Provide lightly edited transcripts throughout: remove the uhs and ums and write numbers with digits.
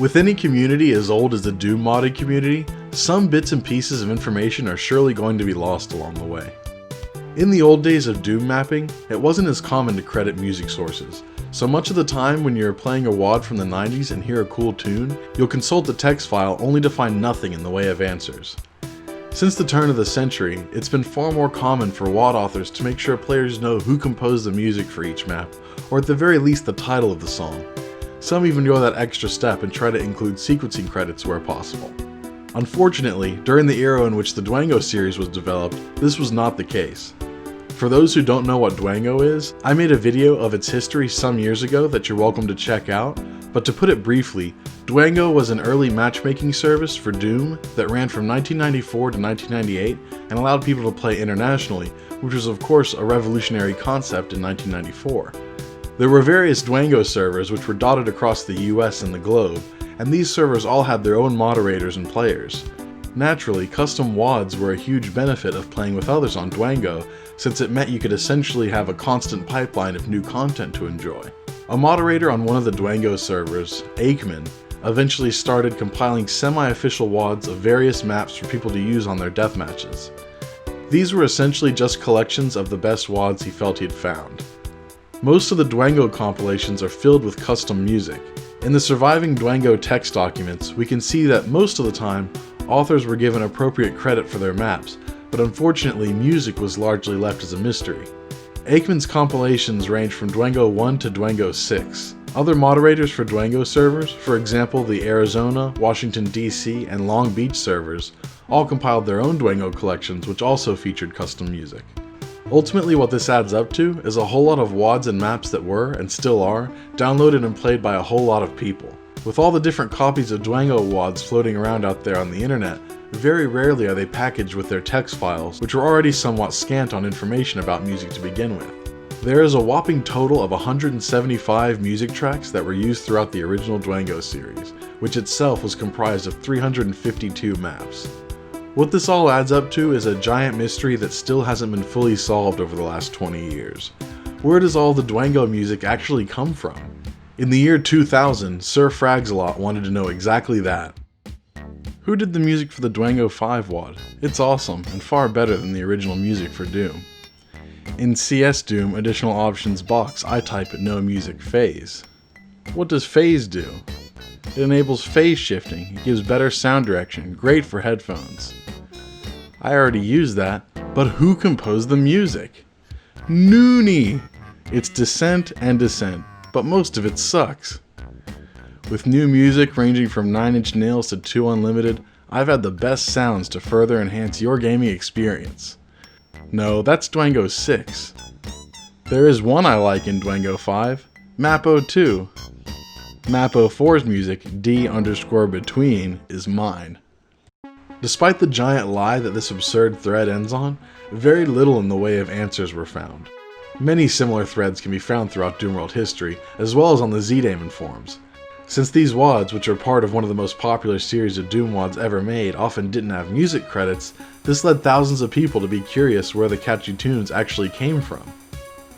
With any community as old as the Doom modding community, some bits and pieces of information are surely going to be lost along the way. In the old days of Doom mapping, it wasn't as common to credit music sources, so much of the time when you're playing a WAD from the 90s and hear a cool tune, you'll consult the text file only to find nothing in the way of answers. Since the turn of the century, it's been far more common for WAD authors to make sure players know who composed the music for each map, or at the very least the title of the song. Some even go that extra step and try to include sequencing credits where possible. Unfortunately, during the era in which the Dwango series was developed, this was not the case. For those who don't know what Dwango is, I made a video of its history some years ago that you're welcome to check out, but to put it briefly, Dwango was an early matchmaking service for Doom that ran from 1994 to 1998 and allowed people to play internationally, which was of course a revolutionary concept in 1994. There were various Dwango servers which were dotted across the US and the globe, and these servers all had their own moderators and players. Naturally, custom WADs were a huge benefit of playing with others on Dwango, since it meant you could essentially have a constant pipeline of new content to enjoy. A moderator on one of the Dwango servers, Aikman, eventually started compiling semi-official WADs of various maps for people to use on their deathmatches. These were essentially just collections of the best WADs he felt he'd found. Most of the Dwango compilations are filled with custom music. In the surviving Dwango text documents, we can see that most of the time, authors were given appropriate credit for their maps, but unfortunately music was largely left as a mystery. Aikman's compilations range from Dwango 1 to Dwango 6. Other moderators for Dwango servers, for example the Arizona, Washington DC, and Long Beach servers, all compiled their own Dwango collections which also featured custom music. Ultimately what this adds up to is a whole lot of WADs and maps that were, and still are, downloaded and played by a whole lot of people. With all the different copies of Dwango WADs floating around out there on the internet, very rarely are they packaged with their text files, which are already somewhat scant on information about music to begin with. There is a whopping total of 175 music tracks that were used throughout the original Dwango series, which itself was comprised of 352 maps. What this all adds up to is a giant mystery that still hasn't been fully solved over the last 20 years. Where does all the Dwango music actually come from? In the year 2000, Sir Fragsalot wanted to know exactly that. Who did the music for the Dwango 5 WAD? It's awesome, and far better than the original music for Doom. In CS Doom Additional Options box, I type No Music Phase. What does phase do? It enables phase shifting, it gives better sound direction, great for headphones. I already used that, but who composed the music? Noonie! It's Descent and Descent, but most of it sucks. With new music ranging from 9 Inch Nails to 2 Unlimited, I've had the best sounds to further enhance your gaming experience. No, that's Dwango 6. There is one I like in Dwango 5, Map 02. Map 04's music, D_between, is mine. Despite the giant lie that this absurd thread ends on, very little in the way of answers were found. Many similar threads can be found throughout Doomworld history, as well as on the ZDoom forums. Since these WADs, which are part of one of the most popular series of Doom WADs ever made, often didn't have music credits, this led thousands of people to be curious where the catchy tunes actually came from.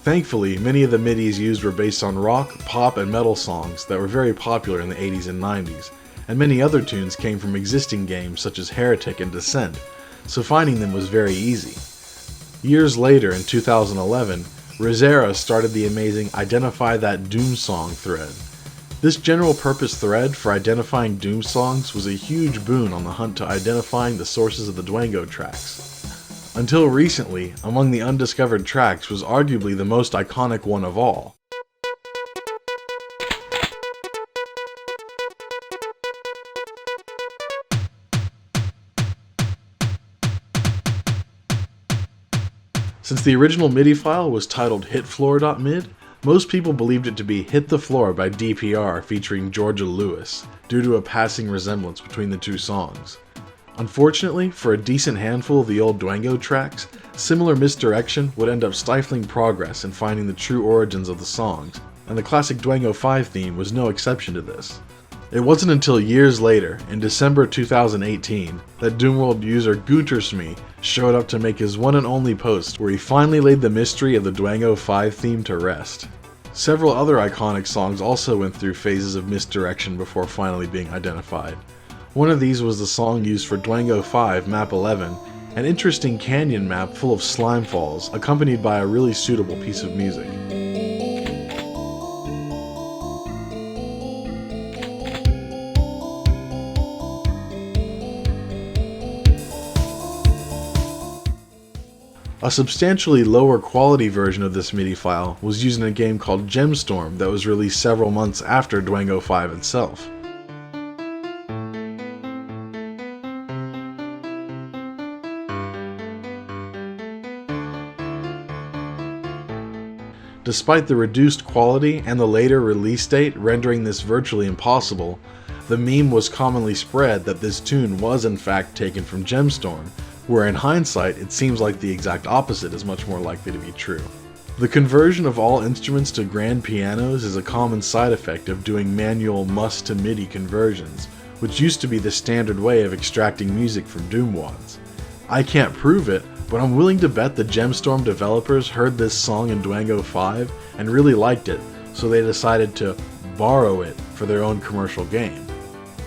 Thankfully, many of the MIDIs used were based on rock, pop, and metal songs that were very popular in the 80s and 90s, and many other tunes came from existing games such as Heretic and Descent, so finding them was very easy. Years later, in 2011, Rizera started the amazing Identify That Doom Song thread. This general-purpose thread for identifying Doom songs was a huge boon on the hunt to identifying the sources of the Dwango tracks. Until recently, among the undiscovered tracks was arguably the most iconic one of all. Since the original MIDI file was titled Hitfloor.mid, most people believed it to be Hit the Floor by DPR featuring Georgia Lewis, due to a passing resemblance between the two songs. Unfortunately, for a decent handful of the old Dwango tracks, similar misdirection would end up stifling progress in finding the true origins of the songs, and the classic Dwango 5 theme was no exception to this. It wasn't until years later, in December 2018, that Doomworld user Gootersme showed up to make his one and only post where he finally laid the mystery of the Dwango 5 theme to rest. Several other iconic songs also went through phases of misdirection before finally being identified. One of these was the song used for Dwango 5 Map 11, an interesting canyon map full of slime falls, accompanied by a really suitable piece of music. A substantially lower quality version of this MIDI file was used in a game called Gemstorm that was released several months after Dwango 5 itself. Despite the reduced quality and the later release date rendering this virtually impossible, the meme was commonly spread that this tune was in fact taken from Gemstorm, where in hindsight it seems like the exact opposite is much more likely to be true. The conversion of all instruments to grand pianos is a common side effect of doing manual mus to MIDI conversions, which used to be the standard way of extracting music from Doom wads. I can't prove it, but I'm willing to bet the Gemstorm developers heard this song in Dwango 5 and really liked it, so they decided to borrow it for their own commercial game.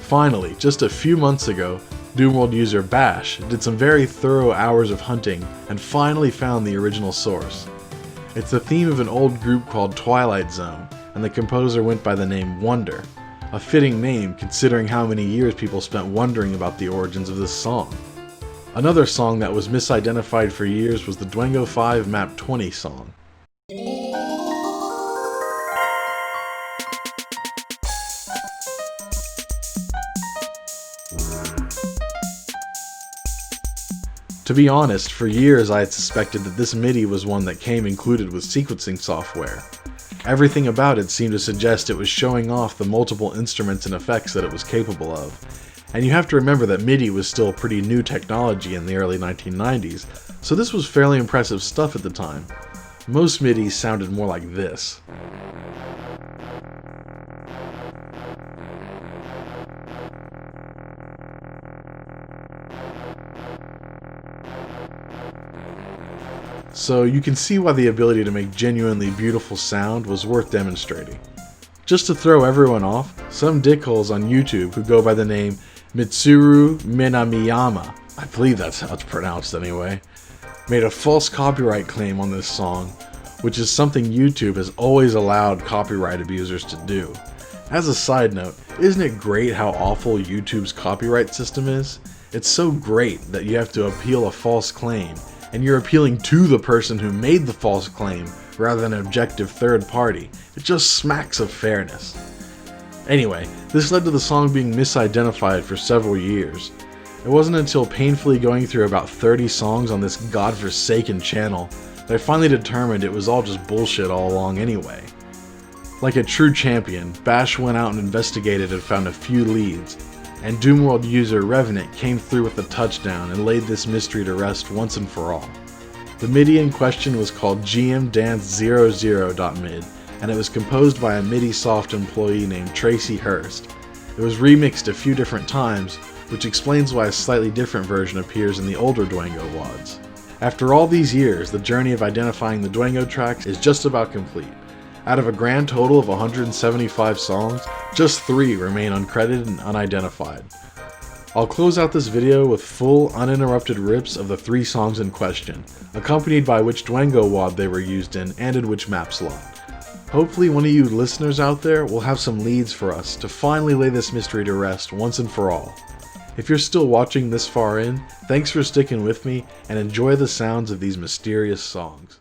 Finally, just a few months ago, Doomworld user Bash did some very thorough hours of hunting and finally found the original source. It's the theme of an old group called Twilight Zone, and the composer went by the name Wonder, a fitting name considering how many years people spent wondering about the origins of this song. Another song that was misidentified for years was the Dwango 5 Map 20 song. To be honest, for years I had suspected that this MIDI was one that came included with sequencing software. Everything about it seemed to suggest it was showing off the multiple instruments and effects that it was capable of. And you have to remember that MIDI was still pretty new technology in the early 1990s, so this was fairly impressive stuff at the time. Most MIDIs sounded more like this. So you can see why the ability to make genuinely beautiful sound was worth demonstrating. Just to throw everyone off, some dickholes on YouTube who go by the name Mitsuru Minamiyama, I believe that's how it's pronounced anyway, made a false copyright claim on this song, which is something YouTube has always allowed copyright abusers to do. As a side note, isn't it great how awful YouTube's copyright system is? It's so great that you have to appeal a false claim, and you're appealing to the person who made the false claim rather than an objective third party. It just smacks of fairness. Anyway, this led to the song being misidentified for several years. It wasn't until painfully going through about 30 songs on this godforsaken channel that I finally determined it was all just bullshit all along anyway. Like a true champion, Bash went out and investigated and found a few leads, and Doomworld user Revenant came through with a touchdown and laid this mystery to rest once and for all. The MIDI in question was called GMDance00.mid, and it was composed by a MIDIsoft employee named Tracy Hurst. It was remixed a few different times, which explains why a slightly different version appears in the older Dwango wads. After all these years, the journey of identifying the Dwango tracks is just about complete. Out of a grand total of 175 songs, just 3 remain uncredited and unidentified. I'll close out this video with full, uninterrupted rips of the 3 songs in question, accompanied by which Dwango wad they were used in and in which map slot. Hopefully one of you listeners out there will have some leads for us to finally lay this mystery to rest once and for all. If you're still watching this far in, thanks for sticking with me and enjoy the sounds of these mysterious songs.